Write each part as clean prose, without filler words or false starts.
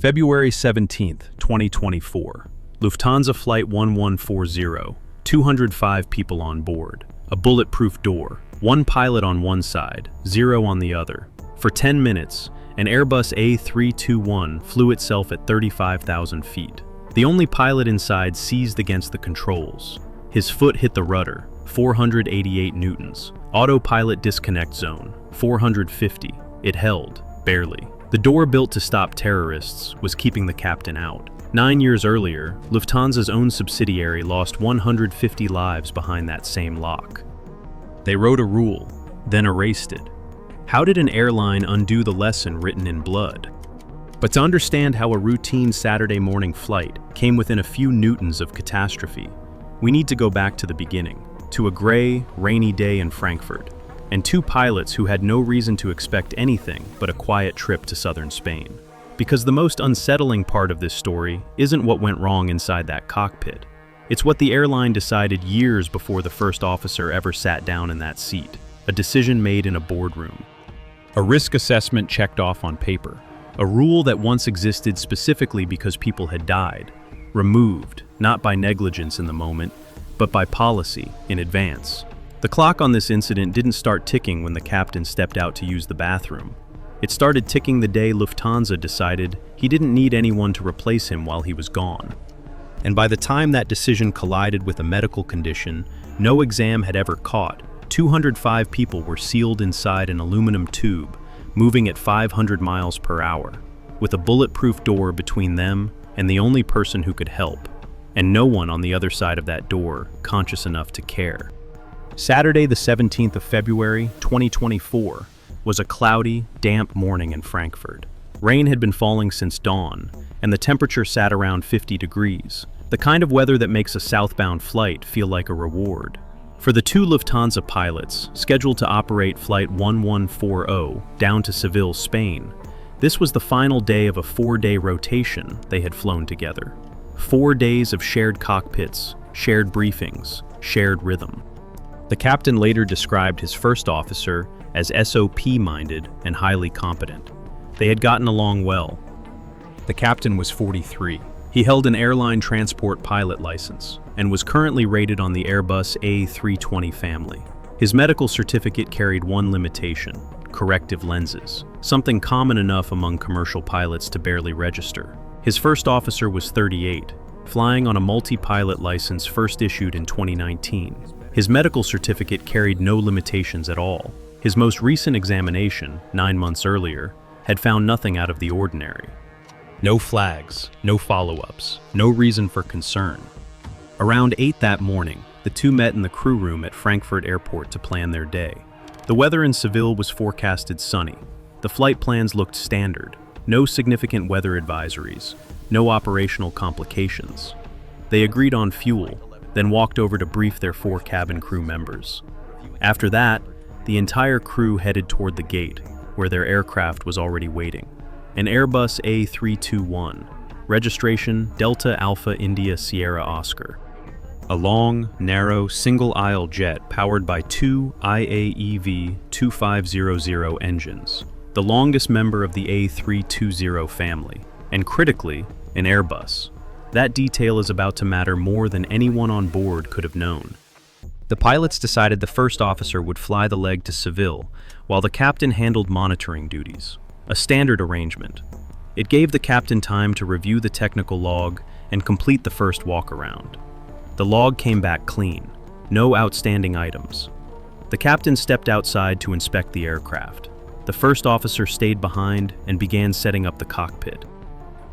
February 17th, 2024. Lufthansa Flight 1140, 205 people on board. A bulletproof door, one pilot on one side, zero on the other. For 10 minutes, an Airbus A321 flew itself at 35,000 feet. The only pilot inside seized against the controls. His foot hit the rudder, 488 newtons. Autopilot disconnect zone, 450. It held, barely. The door built to stop terrorists was keeping the captain out. 9 years earlier, Lufthansa's own subsidiary lost 150 lives behind that same lock. They wrote a rule, then erased it. How did an airline undo the lesson written in blood? But to understand how a routine Saturday morning flight came within a few newtons of catastrophe, we need to go back to the beginning, to a gray, rainy day in Frankfurt, and two pilots who had no reason to expect anything but a quiet trip to southern Spain. Because the most unsettling part of this story isn't what went wrong inside that cockpit. It's what the airline decided years before the first officer ever sat down in that seat. A decision made in a boardroom. A risk assessment checked off on paper. A rule that once existed specifically because people had died. Removed, not by negligence in the moment, but by policy in advance. The clock on this incident didn't start ticking when the captain stepped out to use the bathroom. It started ticking the day Lufthansa decided he didn't need anyone to replace him while he was gone. And by the time that decision collided with a medical condition no exam had ever caught, 205 people were sealed inside an aluminum tube, moving at 500 miles per hour, with a bulletproof door between them and the only person who could help, and no one on the other side of that door conscious enough to care. Saturday the 17th of February, 2024, was a cloudy, damp morning in Frankfurt. Rain had been falling since dawn, and the temperature sat around 50 degrees, the kind of weather that makes a southbound flight feel like a reward. For the two Lufthansa pilots, scheduled to operate Flight 1140 down to Seville, Spain, this was the final day of a 4-day rotation they had flown together. 4 days of shared cockpits, shared briefings, shared rhythm. The captain later described his first officer as SOP-minded and highly competent. They had gotten along well. The captain was 43. He held an airline transport pilot license and was currently rated on the Airbus A321 family. His medical certificate carried one limitation: corrective lenses, something common enough among commercial pilots to barely register. His first officer was 38, flying on a multi-pilot license first issued in 2019. His medical certificate carried no limitations at all. His most recent examination, 9 months earlier, had found nothing out of the ordinary. No flags, no follow-ups, no reason for concern. Around 8 that morning, the two met in the crew room at Frankfurt Airport to plan their day. The weather in Seville was forecasted sunny. The flight plans looked standard. No significant weather advisories, no operational complications. They agreed on fuel, then walked over to brief their 4 cabin crew members. After that, the entire crew headed toward the gate, where their aircraft was already waiting. An Airbus A321, registration Delta Alpha India Sierra Oscar. A long, narrow, single-aisle jet powered by 2 IAEV 2500 engines, the longest member of the A320 family, and critically, an Airbus. That detail is about to matter more than anyone on board could have known. The pilots decided the first officer would fly the leg to Seville, while the captain handled monitoring duties. A standard arrangement. It gave the captain time to review the technical log and complete the first walk-around. The log came back clean, no outstanding items. The captain stepped outside to inspect the aircraft. The first officer stayed behind and began setting up the cockpit.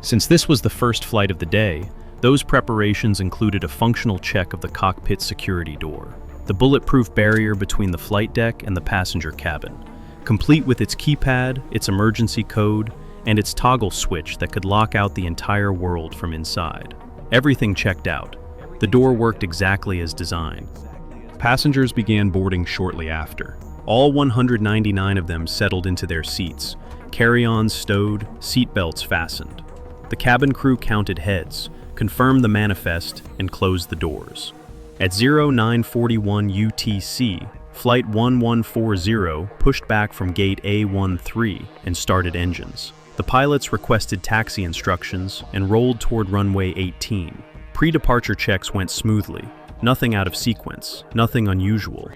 Since this was the first flight of the day, those preparations included a functional check of the cockpit security door, the bulletproof barrier between the flight deck and the passenger cabin, complete with its keypad, its emergency code, and its toggle switch that could lock out the entire world from inside. Everything checked out. The door worked exactly as designed. Passengers began boarding shortly after. All 199 of them settled into their seats, carry-ons stowed, seatbelts fastened. The cabin crew counted heads, confirmed the manifest, and closed the doors. At 0941 UTC, Flight 1140 pushed back from gate A13 and started engines. The pilots requested taxi instructions and rolled toward runway 18. Pre-departure checks went smoothly. Nothing out of sequence, nothing unusual.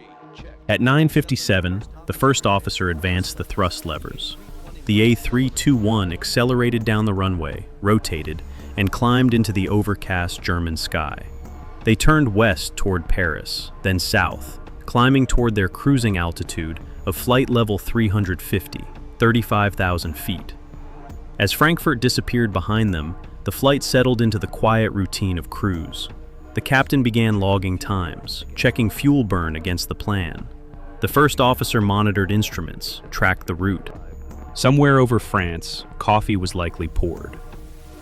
At 9:57, the first officer advanced the thrust levers. The A321 accelerated down the runway, rotated, and climbed into the overcast German sky. They turned west toward Paris, then south, climbing toward their cruising altitude of flight level 350, 35,000 feet. As Frankfurt disappeared behind them, the flight settled into the quiet routine of cruise. The captain began logging times, checking fuel burn against the plan. The first officer monitored instruments, tracked the route. Somewhere over France, coffee was likely poured.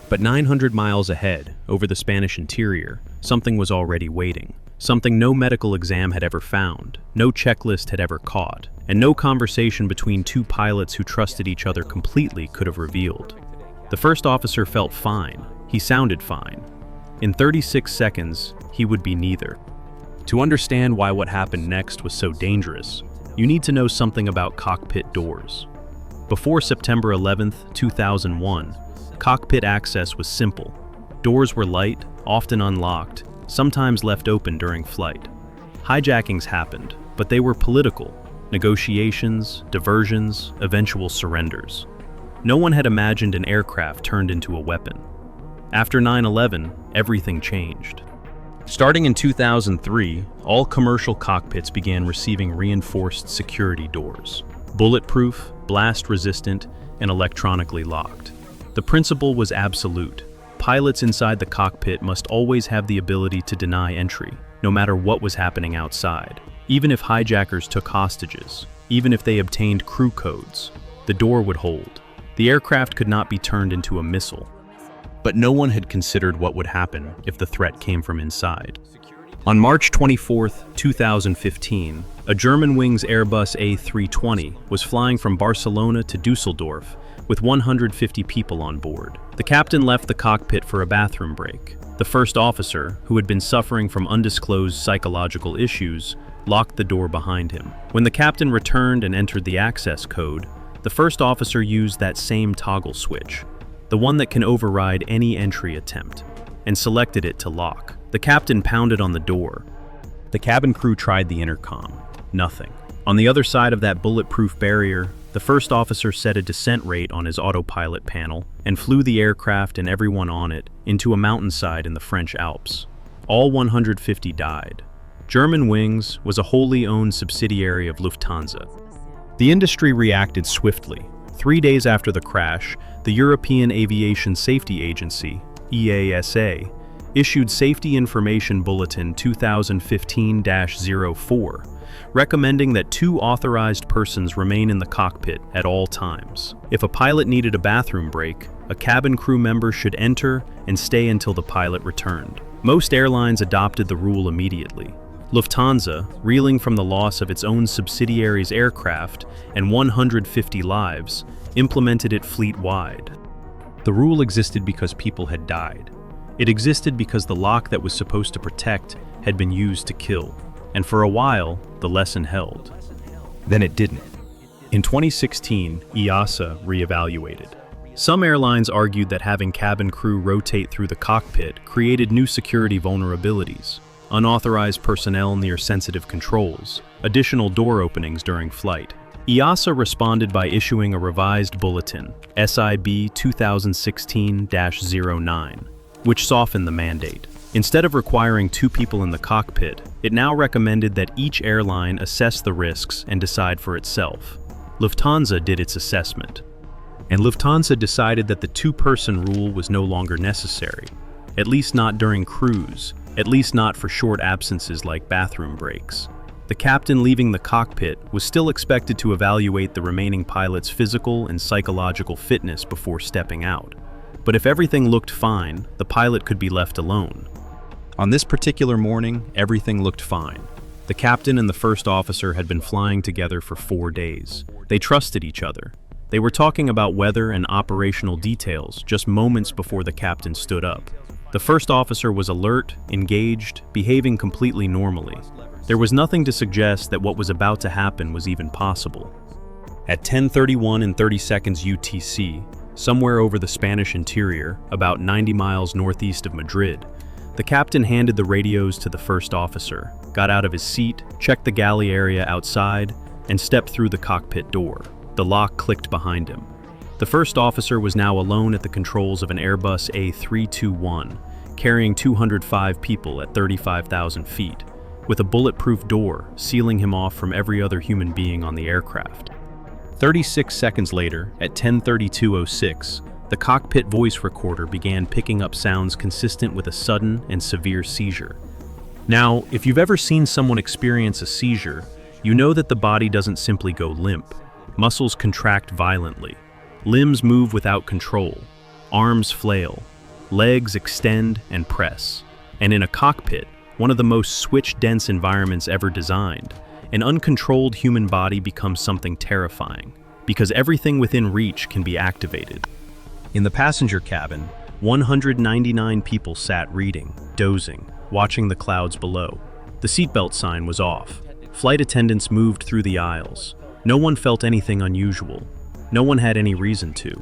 But 900 miles ahead, over the Spanish interior, something was already waiting. Something no medical exam had ever found, no checklist had ever caught, and no conversation between two pilots who trusted each other completely could have revealed. The first officer felt fine. He sounded fine. In 36 seconds, he would be neither. To understand why what happened next was so dangerous, you need to know something about cockpit doors. Before September 11, 2001, cockpit access was simple. Doors were light, often unlocked, sometimes left open during flight. Hijackings happened, but they were political. Negotiations, diversions, eventual surrenders. No one had imagined an aircraft turned into a weapon. After 9/11, everything changed. Starting in 2003, all commercial cockpits began receiving reinforced security doors. Bulletproof, blast-resistant, and electronically locked. The principle was absolute. Pilots inside the cockpit must always have the ability to deny entry, no matter what was happening outside. Even if hijackers took hostages, even if they obtained crew codes, the door would hold. The aircraft could not be turned into a missile. But no one had considered what would happen if the threat came from inside. On March 24, 2015, a Germanwings Airbus A320 was flying from Barcelona to Dusseldorf with 150 people on board. The captain left the cockpit for a bathroom break. The first officer, who had been suffering from undisclosed psychological issues, locked the door behind him. When the captain returned and entered the access code, the first officer used that same toggle switch, the one that can override any entry attempt, and selected it to lock. The captain pounded on the door. The cabin crew tried the intercom. Nothing. On the other side of that bulletproof barrier, the first officer set a descent rate on his autopilot panel and flew the aircraft and everyone on it into a mountainside in the French Alps. All 150 died. Germanwings was a wholly owned subsidiary of Lufthansa. The industry reacted swiftly. 3 days after the crash, the European Aviation Safety Agency, EASA, issued Safety Information Bulletin 2015-04, recommending that 2 authorized persons remain in the cockpit at all times. If a pilot needed a bathroom break, a cabin crew member should enter and stay until the pilot returned. Most airlines adopted the rule immediately. Lufthansa, reeling from the loss of its own subsidiary's aircraft and 150 lives, implemented it fleet-wide. The rule existed because people had died. It existed because the lock that was supposed to protect had been used to kill. And for a while, the lesson held. Then it didn't. In 2016, EASA reevaluated. Some airlines argued that having cabin crew rotate through the cockpit created new security vulnerabilities, unauthorized personnel near sensitive controls, additional door openings during flight. EASA responded by issuing a revised bulletin, SIB 2016-09, which softened the mandate. Instead of requiring 2 people in the cockpit, it now recommended that each airline assess the risks and decide for itself. Lufthansa did its assessment. And Lufthansa decided that the 2-person rule was no longer necessary, at least not during cruise, at least not for short absences like bathroom breaks. The captain leaving the cockpit was still expected to evaluate the remaining pilot's physical and psychological fitness before stepping out. But if everything looked fine, the pilot could be left alone. On this particular morning, everything looked fine. The captain and the first officer had been flying together for 4 days. They trusted each other. They were talking about weather and operational details just moments before the captain stood up. The first officer was alert, engaged, behaving completely normally. There was nothing to suggest that what was about to happen was even possible. At 10:31 and 30 seconds UTC, somewhere over the Spanish interior, about 90 miles northeast of Madrid. The captain handed the radios to the first officer, got out of his seat, checked the galley area outside, and stepped through the cockpit door. The lock clicked behind him. The first officer was now alone at the controls of an Airbus A321, carrying 205 people at 35,000 feet, with a bulletproof door sealing him off from every other human being on the aircraft. 36 seconds later, at 10:32:06, the cockpit voice recorder began picking up sounds consistent with a sudden and severe seizure. Now, if you've ever seen someone experience a seizure, you know that the body doesn't simply go limp. Muscles contract violently. Limbs move without control. Arms flail. Legs extend and press. And in a cockpit, one of the most switch-dense environments ever designed, an uncontrolled human body becomes something terrifying, because everything within reach can be activated. In the passenger cabin, 199 people sat reading, dozing, watching the clouds below. The seatbelt sign was off. Flight attendants moved through the aisles. No one felt anything unusual. No one had any reason to.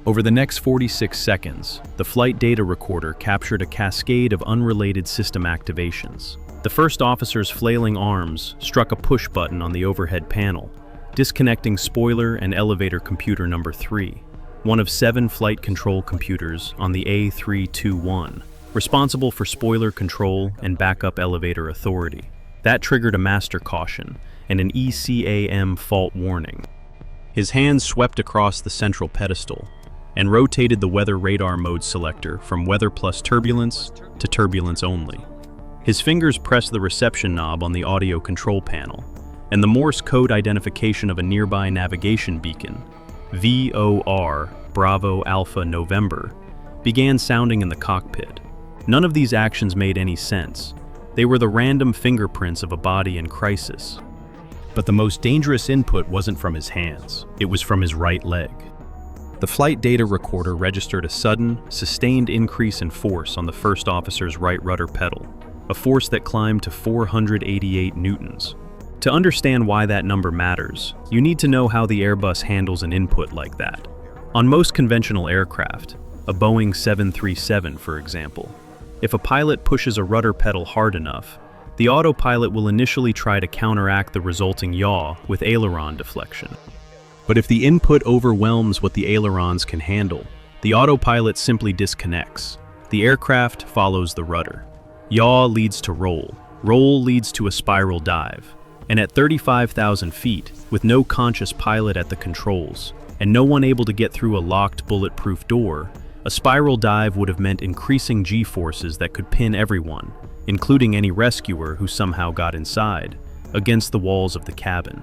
Over the next 46 seconds, the flight data recorder captured a cascade of unrelated system activations. The first officer's flailing arms struck a push button on the overhead panel, disconnecting spoiler and elevator computer number 3, one of 7 flight control computers on the A321, responsible for spoiler control and backup elevator authority. That triggered a master caution and an ECAM fault warning. His hands swept across the central pedestal and rotated the weather radar mode selector from weather plus turbulence to turbulence only. His fingers pressed the reception knob on the audio control panel, and the Morse code identification of a nearby navigation beacon, VOR Bravo Alpha November, began sounding in the cockpit. None of these actions made any sense. They were the random fingerprints of a body in crisis. But the most dangerous input wasn't from his hands, it was from his right leg. The flight data recorder registered a sudden, sustained increase in force on the first officer's right rudder pedal, a force that climbed to 488 newtons. To understand why that number matters, you need to know how the Airbus handles an input like that. On most conventional aircraft, a Boeing 737 for example, if a pilot pushes a rudder pedal hard enough, the autopilot will initially try to counteract the resulting yaw with aileron deflection. But if the input overwhelms what the ailerons can handle, the autopilot simply disconnects. The aircraft follows the rudder. Yaw leads to roll. Roll leads to a spiral dive. And at 35,000 feet, with no conscious pilot at the controls, and no one able to get through a locked bulletproof door, a spiral dive would have meant increasing G-forces that could pin everyone, including any rescuer who somehow got inside, against the walls of the cabin.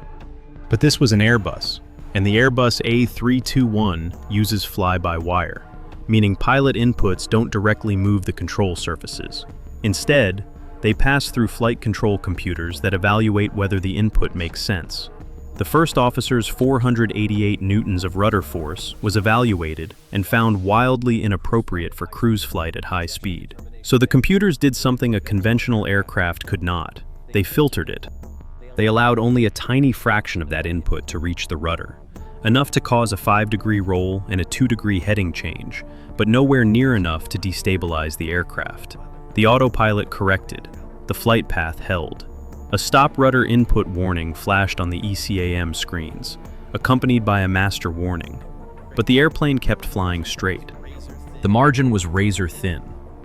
But this was an Airbus, and the Airbus A321 uses fly-by-wire, meaning pilot inputs don't directly move the control surfaces. Instead, they pass through flight control computers that evaluate whether the input makes sense. The first officer's 488 newtons of rudder force was evaluated and found wildly inappropriate for cruise flight at high speed. So the computers did something a conventional aircraft could not. They filtered it. They allowed only a tiny fraction of that input to reach the rudder, enough to cause a 5-degree roll and a 2-degree heading change, but nowhere near enough to destabilize the aircraft. The autopilot corrected. The flight path held. A stop rudder input warning flashed on the ECAM screens, accompanied by a master warning. But the airplane kept flying straight. The margin was razor thin.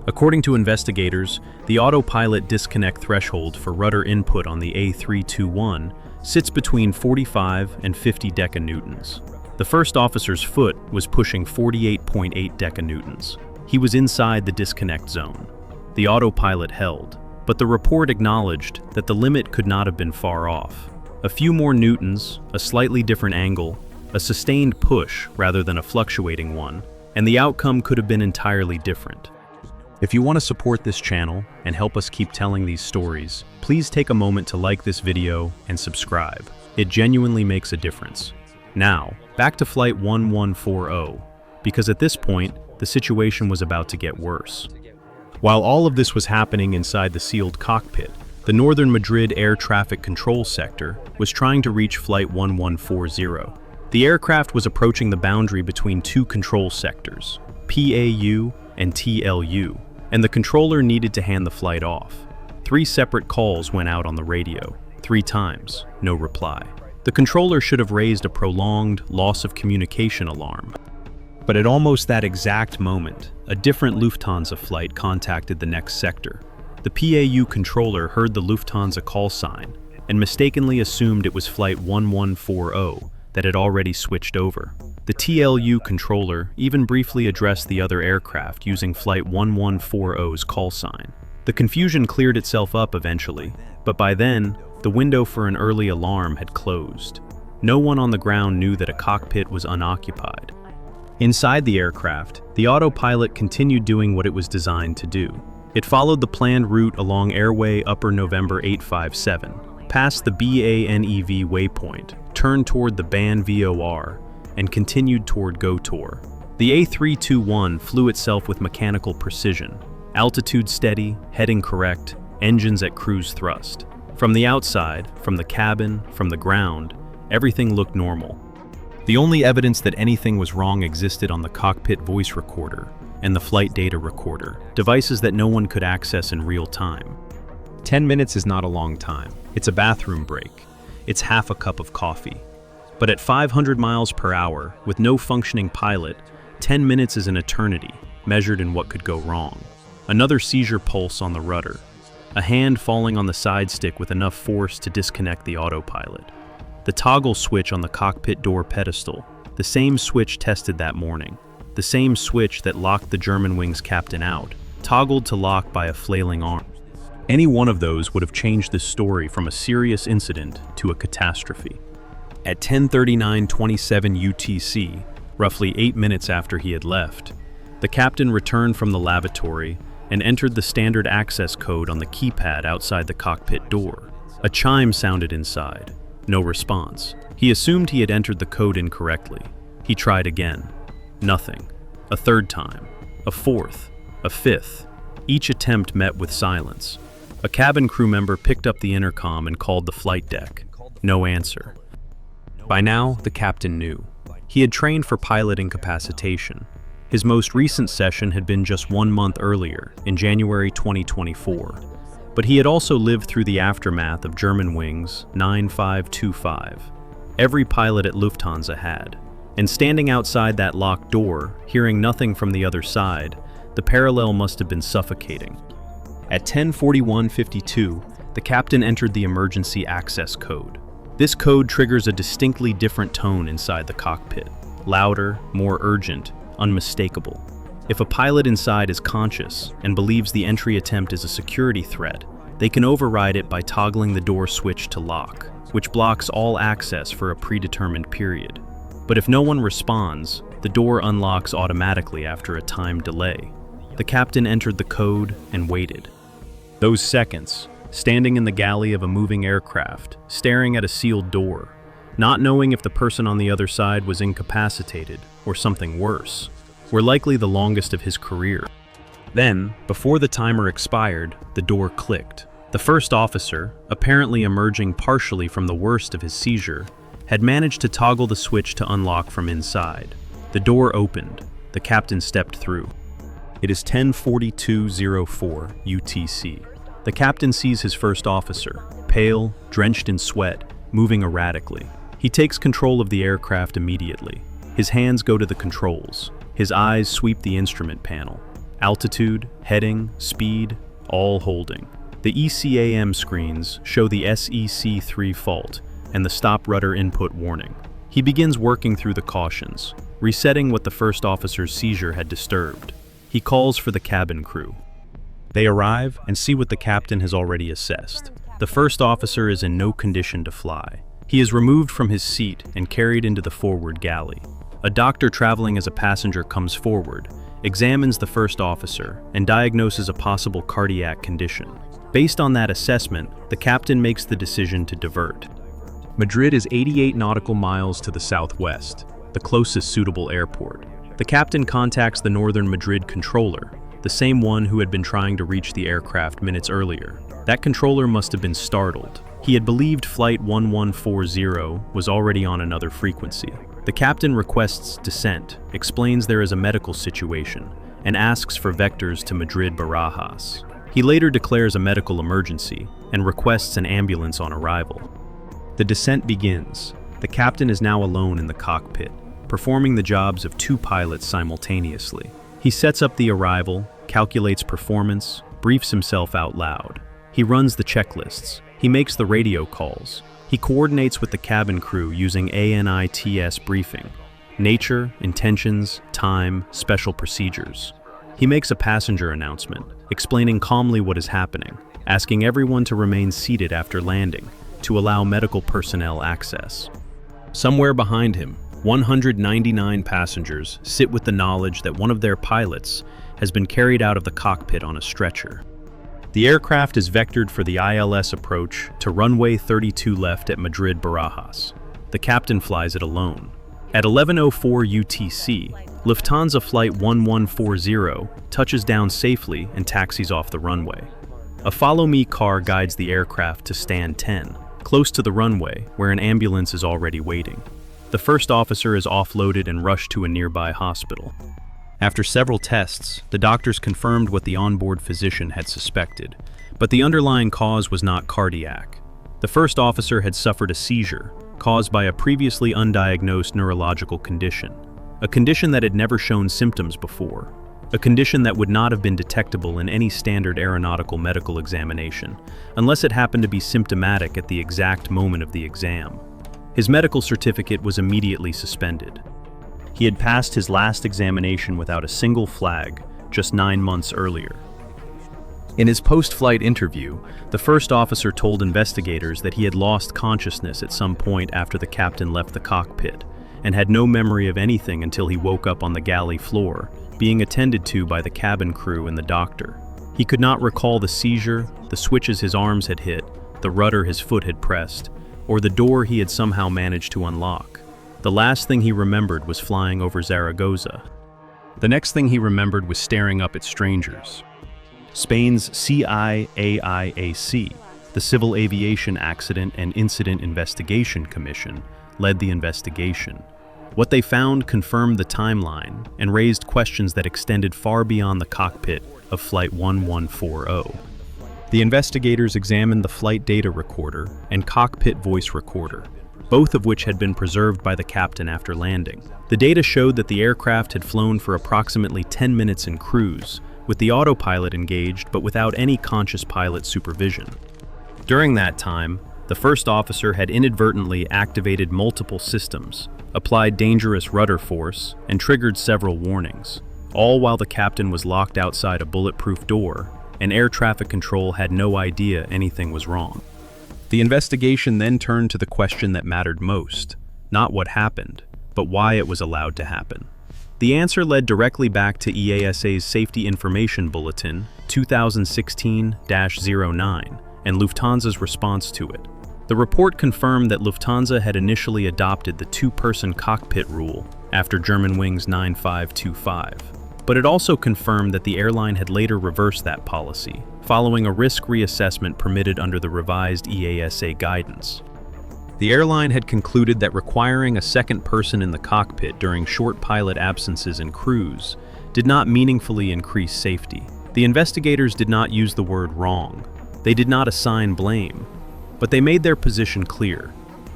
According to investigators, the autopilot disconnect threshold for rudder input on the A321 sits between 45 and 50 decanewtons. The first officer's foot was pushing 48.8 decanewtons. He was inside the disconnect zone. The autopilot held, but the report acknowledged that the limit could not have been far off. A few more newtons, a slightly different angle, a sustained push rather than a fluctuating one, and the outcome could have been entirely different. If you want to support this channel and help us keep telling these stories, please take a moment to like this video and subscribe. It genuinely makes a difference. Now, back to Flight 1140, because at this point, the situation was about to get worse. While all of this was happening inside the sealed cockpit, the northern Madrid air traffic control sector was trying to reach Flight 1140. The aircraft was approaching the boundary between two control sectors, PAU and TLU, and the controller needed to hand the flight off. 3 separate calls went out on the radio. 3 times, no reply. The controller should have raised a prolonged loss of communication alarm. But at almost that exact moment, a different Lufthansa flight contacted the next sector. The PAU controller heard the Lufthansa call sign and mistakenly assumed it was Flight 1140 that had already switched over. The TLU controller even briefly addressed the other aircraft using Flight 1140's call sign. The confusion cleared itself up eventually, but by then, the window for an early alarm had closed. No one on the ground knew that a cockpit was unoccupied. Inside the aircraft, the autopilot continued doing what it was designed to do. It followed the planned route along Airway Upper November 857, passed the BANEV waypoint, turned toward the BAN VOR, and continued toward GOTOR. The A321 flew itself with mechanical precision, altitude steady, heading correct, engines at cruise thrust. From the outside, from the cabin, from the ground, everything looked normal. The only evidence that anything was wrong existed on the cockpit voice recorder and the flight data recorder, devices that no one could access in real time. 10 minutes is not a long time. It's a bathroom break. It's half a cup of coffee. But at 500 miles per hour, with no functioning pilot, 10 minutes is an eternity, measured in what could go wrong. Another seizure pulse on the rudder. A hand falling on the side stick with enough force to disconnect the autopilot. The toggle switch on the cockpit door pedestal, the same switch tested that morning. The same switch that locked the Germanwings captain out, toggled to lock by a flailing arm. Any one of those would have changed this story from a serious incident to a catastrophe. At 10:39:27 UTC, roughly 8 minutes after he had left, the captain returned from the lavatory and entered the standard access code on the keypad outside the cockpit door. A chime sounded inside. No response. He assumed he had entered the code incorrectly. He tried again. Nothing. A third time. A fourth. A fifth. Each attempt met with silence. A cabin crew member picked up the intercom and called the flight deck. No answer. By now, the captain knew. He had trained for pilot incapacitation. His most recent session had been just 1 month earlier, in January 2024. But he had also lived through the aftermath of Germanwings 9525. Every pilot at Lufthansa had. And standing outside that locked door, hearing nothing from the other side, the parallel must have been suffocating. At 10:41:52, the captain entered the emergency access code. This code triggers a distinctly different tone inside the cockpit. Louder, more urgent, unmistakable. If a pilot inside is conscious and believes the entry attempt is a security threat, they can override it by toggling the door switch to lock, which blocks all access for a predetermined period. But if no one responds, the door unlocks automatically after a timed delay. The captain entered the code and waited. Those seconds, standing in the galley of a moving aircraft, staring at a sealed door, not knowing if the person on the other side was incapacitated or something worse, were likely the longest of his career. Then, before the timer expired, the door clicked. The first officer, apparently emerging partially from the worst of his seizure, had managed to toggle the switch to unlock from inside. The door opened. The captain stepped through. It is 10:42:04 UTC. The captain sees his first officer, pale, drenched in sweat, moving erratically. He takes control of the aircraft immediately. His hands go to the controls. His eyes sweep the instrument panel. Altitude, heading, speed, all holding. The ECAM screens show the SEC3 fault and the stop rudder input warning. He begins working through the cautions, resetting what the first officer's seizure had disturbed. He calls for the cabin crew. They arrive and see what the captain has already assessed. The first officer is in no condition to fly. He is removed from his seat and carried into the forward galley. A doctor traveling as a passenger comes forward, examines the first officer, and diagnoses a possible cardiac condition. Based on that assessment, the captain makes the decision to divert. Madrid is 88 nautical miles to the southwest, the closest suitable airport. The captain contacts the northern Madrid controller, the same one who had been trying to reach the aircraft minutes earlier. That controller must have been startled. He had believed Flight 1140 was already on another frequency. The captain requests descent, explains there is a medical situation, and asks for vectors to Madrid Barajas. He later declares a medical emergency and requests an ambulance on arrival. The descent begins. The captain is now alone in the cockpit, performing the jobs of two pilots simultaneously. He sets up the arrival, calculates performance, briefs himself out loud. He runs the checklists. He makes the radio calls. He coordinates with the cabin crew using ANITS briefing: nature, intentions, time, special procedures. He makes a passenger announcement, explaining calmly what is happening, asking everyone to remain seated after landing, to allow medical personnel access. Somewhere behind him, 199 passengers sit with the knowledge that one of their pilots has been carried out of the cockpit on a stretcher. The aircraft is vectored for the ILS approach to runway 32 left at Madrid Barajas. The captain flies it alone. At 11:04 UTC, Lufthansa Flight 1140 touches down safely and taxis off the runway. A follow-me car guides the aircraft to stand 10, close to the runway, where an ambulance is already waiting. The first officer is offloaded and rushed to a nearby hospital. After several tests, the doctors confirmed what the onboard physician had suspected, but the underlying cause was not cardiac. The first officer had suffered a seizure caused by a previously undiagnosed neurological condition, a condition that had never shown symptoms before, a condition that would not have been detectable in any standard aeronautical medical examination, unless it happened to be symptomatic at the exact moment of the exam. His medical certificate was immediately suspended. He had passed his last examination without a single flag, just 9 months earlier. In his post-flight interview, the first officer told investigators that he had lost consciousness at some point after the captain left the cockpit, and had no memory of anything until he woke up on the galley floor, being attended to by the cabin crew and the doctor. He could not recall the seizure, the switches his arms had hit, the rudder his foot had pressed, or the door he had somehow managed to unlock. The last thing he remembered was flying over Zaragoza. The next thing he remembered was staring up at strangers. Spain's CIAIAC, the Civil Aviation Accident and Incident Investigation Commission, led the investigation. What they found confirmed the timeline and raised questions that extended far beyond the cockpit of Flight 1140. The investigators examined the flight data recorder and cockpit voice recorder, both of which had been preserved by the captain after landing. The data showed that the aircraft had flown for approximately 10 minutes in cruise, with the autopilot engaged but without any conscious pilot supervision. During that time, the first officer had inadvertently activated multiple systems, applied dangerous rudder force, and triggered several warnings, all while the captain was locked outside a bulletproof door, and air traffic control had no idea anything was wrong. The investigation then turned to the question that mattered most, not what happened, but why it was allowed to happen. The answer led directly back to EASA's Safety Information Bulletin 2016-09 and Lufthansa's response to it. The report confirmed that Lufthansa had initially adopted the two-person cockpit rule after Germanwings 9525, but it also confirmed that the airline had later reversed that policy, following a risk reassessment permitted under the revised EASA guidance. The airline had concluded that requiring a second person in the cockpit during short pilot absences in cruise did not meaningfully increase safety. The investigators did not use the word wrong. They did not assign blame, but they made their position clear.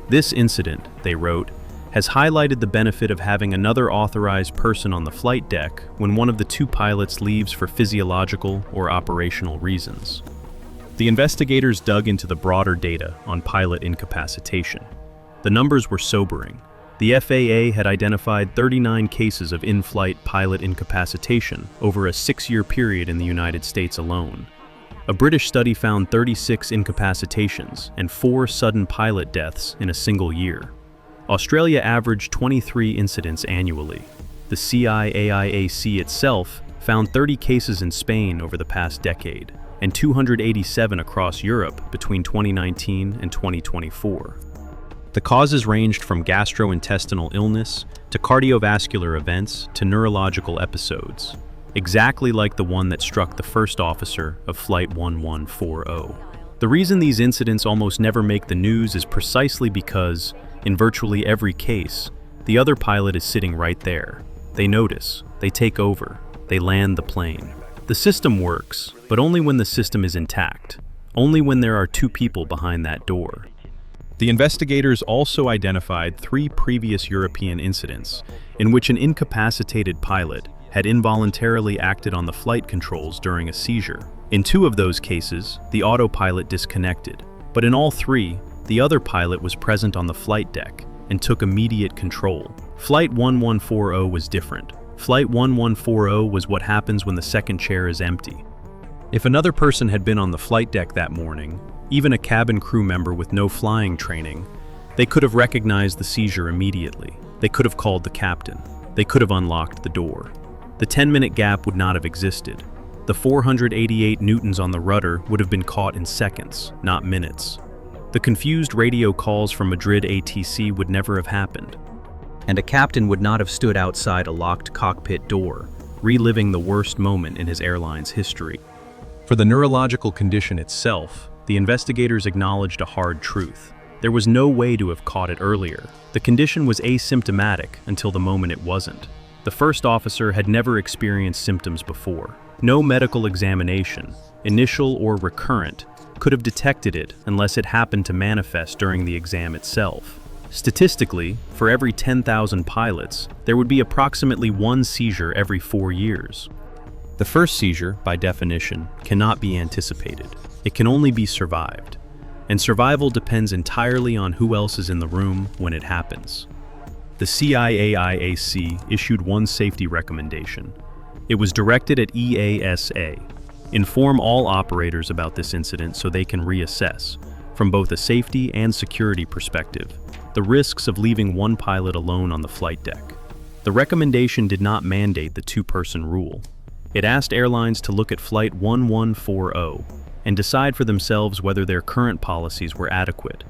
This incident, they wrote, has highlighted the benefit of having another authorized person on the flight deck when one of the two pilots leaves for physiological or operational reasons. The investigators dug into the broader data on pilot incapacitation. The numbers were sobering. The FAA had identified 39 cases of in-flight pilot incapacitation over a 6-year period in the United States alone. A British study found 36 incapacitations and 4 sudden pilot deaths in a single year. Australia averaged 23 incidents annually. The CIAIAC itself found 30 cases in Spain over the past decade, and 287 across Europe between 2019 and 2024. The causes ranged from gastrointestinal illness to cardiovascular events to neurological episodes, exactly like the one that struck the first officer of Flight 1140. The reason these incidents almost never make the news is precisely because, in virtually every case, The other pilot is sitting right there. They notice, they take over, they land the plane. The system works, but only when the system is intact, only when there are two people behind that door. The investigators also identified 3 previous European incidents in which an incapacitated pilot had involuntarily acted on the flight controls during a seizure. In 2 of those cases, the autopilot disconnected, but in all 3, the other pilot was present on the flight deck and took immediate control. Flight 1140 was different. Flight 1140 was what happens when the second chair is empty. If another person had been on the flight deck that morning, even a cabin crew member with no flying training, they could have recognized the seizure immediately. They could have called the captain. They could have unlocked the door. The 10-minute gap would not have existed. The 488 newtons on the rudder would have been caught in seconds, not minutes. The confused radio calls from Madrid ATC would never have happened. And a captain would not have stood outside a locked cockpit door, reliving the worst moment in his airline's history. For the neurological condition itself, the investigators acknowledged a hard truth. There was no way to have caught it earlier. The condition was asymptomatic until the moment it wasn't. The first officer had never experienced symptoms before. No medical examination, initial or recurrent, could have detected it unless it happened to manifest during the exam itself. Statistically, for every 10,000 pilots, there would be approximately 1 seizure every 4 years. The first seizure, by definition, cannot be anticipated. It can only be survived. And survival depends entirely on who else is in the room when it happens. The CIAIAC issued one safety recommendation. It was directed at EASA. Inform all operators about this incident so they can reassess, from both a safety and security perspective, the risks of leaving one pilot alone on the flight deck. The recommendation did not mandate the 2-person rule. It asked airlines to look at Flight 1140 and decide for themselves whether their current policies were adequate.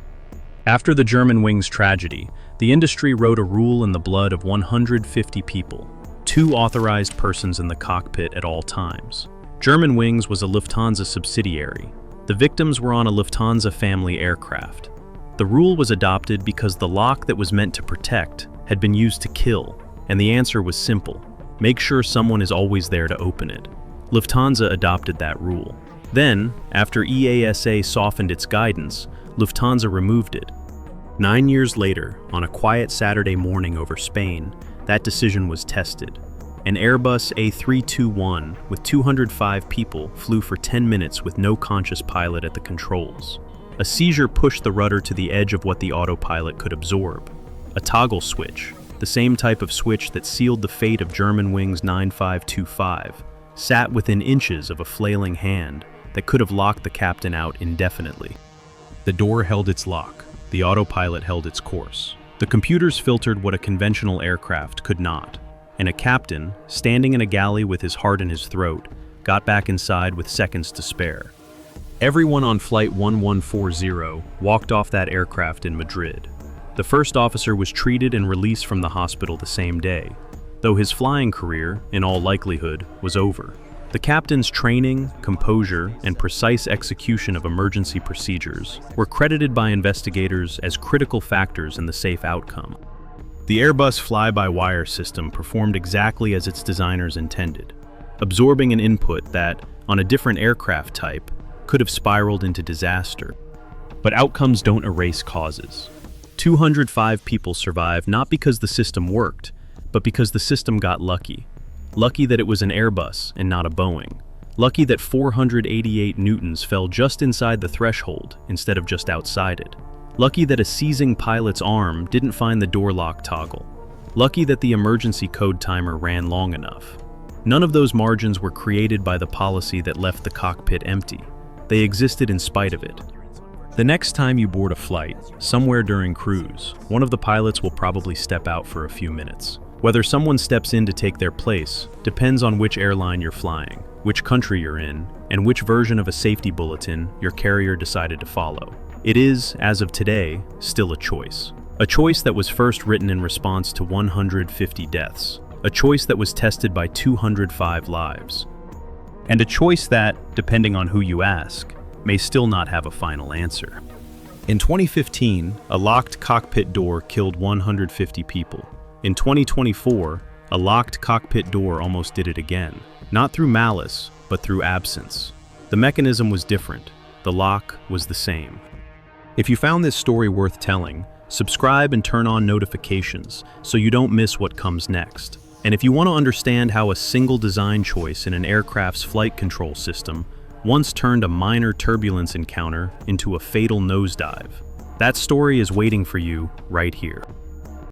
After the Germanwings tragedy, the industry wrote a rule in the blood of 150 people, 2 authorized persons in the cockpit at all times. Germanwings was a Lufthansa subsidiary. The victims were on a Lufthansa family aircraft. The rule was adopted because the lock that was meant to protect had been used to kill, and the answer was simple: make sure someone is always there to open it. Lufthansa adopted that rule. Then, after EASA softened its guidance, Lufthansa removed it. 9 years later, on a quiet Saturday morning over Spain, that decision was tested. An Airbus A321 with 205 people flew for 10 minutes with no conscious pilot at the controls. A seizure pushed the rudder to the edge of what the autopilot could absorb. A toggle switch, the same type of switch that sealed the fate of Germanwings 9525, sat within inches of a flailing hand that could have locked the captain out indefinitely. The door held its lock. The autopilot held its course. The computers filtered what a conventional aircraft could not. And a captain, standing in a galley with his heart in his throat, got back inside with seconds to spare. Everyone on Flight 1140 walked off that aircraft in Madrid. The first officer was treated and released from the hospital the same day, though his flying career, in all likelihood, was over. The captain's training, composure, and precise execution of emergency procedures were credited by investigators as critical factors in the safe outcome. The Airbus fly-by-wire system performed exactly as its designers intended, absorbing an input that, on a different aircraft type, could have spiraled into disaster. But outcomes don't erase causes. 205 people survived not because the system worked, but because the system got lucky. Lucky that it was an Airbus and not a Boeing. Lucky that 488 newtons fell just inside the threshold instead of just outside it. Lucky that a seizing pilot's arm didn't find the door lock toggle. Lucky that the emergency code timer ran long enough. None of those margins were created by the policy that left the cockpit empty. They existed in spite of it. The next time you board a flight, somewhere during cruise, one of the pilots will probably step out for a few minutes. Whether someone steps in to take their place depends on which airline you're flying, which country you're in, and which version of a safety bulletin your carrier decided to follow. It is, as of today, still a choice. A choice that was first written in response to 150 deaths. A choice that was tested by 205 lives. And a choice that, depending on who you ask, may still not have a final answer. In 2015, a locked cockpit door killed 150 people. In 2024, a locked cockpit door almost did it again. Not through malice, but through absence. The mechanism was different. The lock was the same. If you found this story worth telling, subscribe and turn on notifications so you don't miss what comes next. And if you want to understand how a single design choice in an aircraft's flight control system once turned a minor turbulence encounter into a fatal nosedive, that story is waiting for you right here.